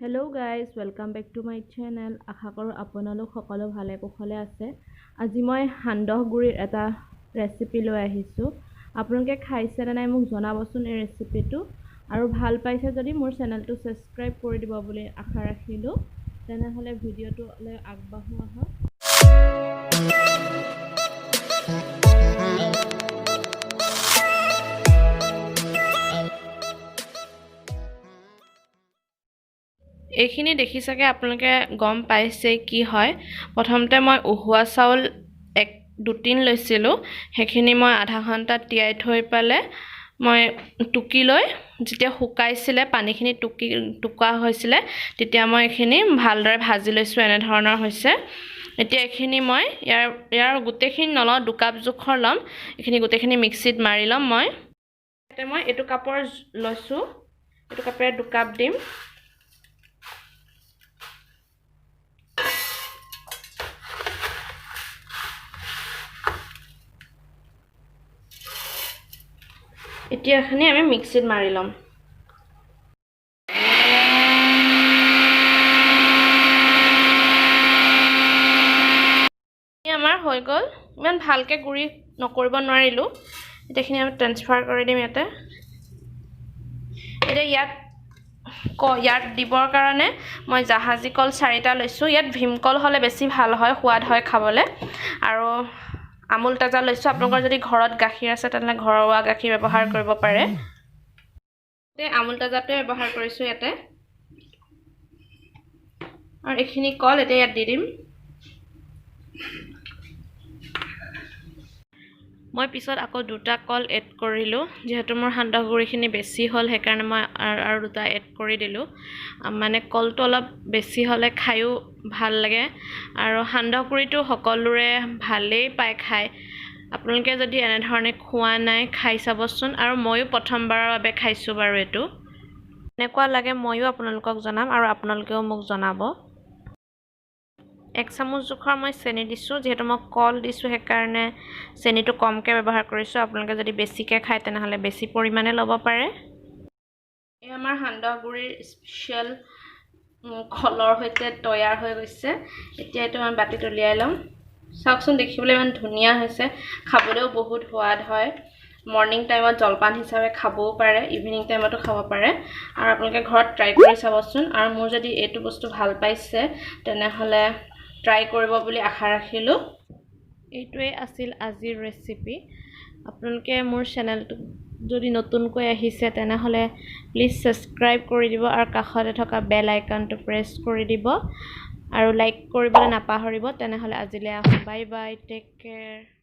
Hello' guys, welcome back to my channel. আশা কৰোঁ আপোনালোক সকলো ভালে কুশলে আছে। আজি মই সান্দহ গুড়িৰ এটা ৰেচিপি লৈ আহিছোঁ। আপোনালোকে খাইছেনে নাই মোক জনাবচোন এই ৰেচিপিটো, আৰু ভাল পাইছে যদি মোৰ চেনেলটো ছাবস্ক্ৰাইব কৰি দিব বুলি আশা ৰাখিলোঁ। তেনেহ'লে ভিডিঅ'টোলৈ আগবাঢ়ো আহক। এইখিনি দেখি চাগে আপোনালোকে গম পাইছে কি হয়। প্ৰথমতে মই উহোৱা চাউল 1-2 লৈছিলোঁ। সেইখিনি মই আধা ঘণ্টা তিয়াই থৈ পেলাই মই টুকি লৈ যেতিয়া শুকাইছিলে, পানীখিনি টুকা হৈছিলে, তেতিয়া মই এইখিনি ভালদৰে ভাজি লৈছোঁ। এনেধৰণৰ হৈছে। এতিয়া এইখিনি মই ইয়াৰ গোটেইখিনি নলওঁ, 2 কাপ জোখৰ ল'ম। এইখিনি গোটেইখিনি মিক্সিত মাৰি ল'ম। মই এইটো কাপৰ লৈছোঁ, এইটো কাপেৰে 2 কাপ দিম। এতিয়া এখিনি আমি মিক্সিত মাৰি ল'ম। আমাৰ হৈ গ'ল। ইমান ভালকৈ গুড়ি নকৰিব নোৱাৰিলোঁ। এতিয়াখিনি আমি ট্ৰান্সফাৰ কৰি দিম ইয়াতে। এতিয়া ইয়াত দিবৰ কাৰণে মই জাহাজী কল 4টা লৈছোঁ। ইয়াত ভীমকল হ'লে বেছি ভাল হয়, সোৱাদ হয় খাবলৈ। আৰু আমুল তাজা লৈছোঁ। আপোনালোকৰ যদি ঘৰত গাখীৰ আছে তেনেহ'লে ঘৰুৱা গাখীৰ ব্যৱহাৰ কৰিব পাৰে। আমুল তাজাটোৱে ব্যৱহাৰ কৰিছোঁ ইয়াতে। আৰু এইখিনি কল এতিয়া ইয়াত দি দিম। মই পিছত আকৌ 2টা কল এড কৰিলোঁ। যিহেতু মোৰ সান্দহ গুড়িখিনি বেছি হ'ল, সেইকাৰণে মই আৰু 2টা এড কৰি দিলোঁ। মানে কলটো অলপ বেছি হ'লে খায়ো ভাল লাগে। আৰু সান্দহ গুড়িটো সকলোৰে ভালেই পায় খাই। আপোনালোকে যদি এনেধৰণে খোৱা নাই, খাই চাবচোন। আৰু ময়ো প্ৰথমবাৰৰ বাবে খাইছোঁ বাৰু। এইটো এনেকুৱা লাগে ময়ো আপোনালোকক জনাম, আৰু আপোনালোকেও মোক জনাব। 1 চামুচ জোখৰ মই চেনি দিছোঁ। যিহেতু মই কল দিছোঁ সেইকাৰণে চেনিটো কমকৈ ব্যৱহাৰ কৰিছোঁ। আপোনালোকে যদি বেছিকৈ খায় তেনেহ'লে বেছি পৰিমাণে ল'ব পাৰে। এই আমাৰ সান্দহ গুড়িৰ স্পেচিয়েল কলৰ সৈতে তৈয়াৰ হৈ গৈছে। এতিয়া এইটো আমি বাতিত উলিয়াই ল'ম। চাওকচোন, দেখিবলৈ ইমান ধুনীয়া হৈছে, খাবলৈও বহুত সোৱাদ হয়। মৰ্ণিং টাইমত জলপান হিচাপে খাবও পাৰে, ইভিনিং টাইমতো খাব পাৰে। আৰু আপোনালোকে ঘৰত ট্ৰাই কৰি চাবচোন। আৰু মোৰ যদি এইটো বস্তু ভাল পাইছে তেনেহ'লে ট্ৰাই কৰিব বুলি আশা ৰাখিলোঁ। এইটোৱে আছিল আজিৰ ৰেচিপি। আপোনালোকে মোৰ চেনেলটো যদি নতুনকৈ আহিছে তেনেহ'লে প্লিজ ছাবস্ক্ৰাইব কৰি দিব, আৰু কাষতে থকা বেল আইকনটো প্ৰেছ কৰি দিব, আৰু লাইক কৰিবলৈ নাপাহৰিব। তেনেহ'লে আজিলৈ আহোঁ। Bye bye, take care.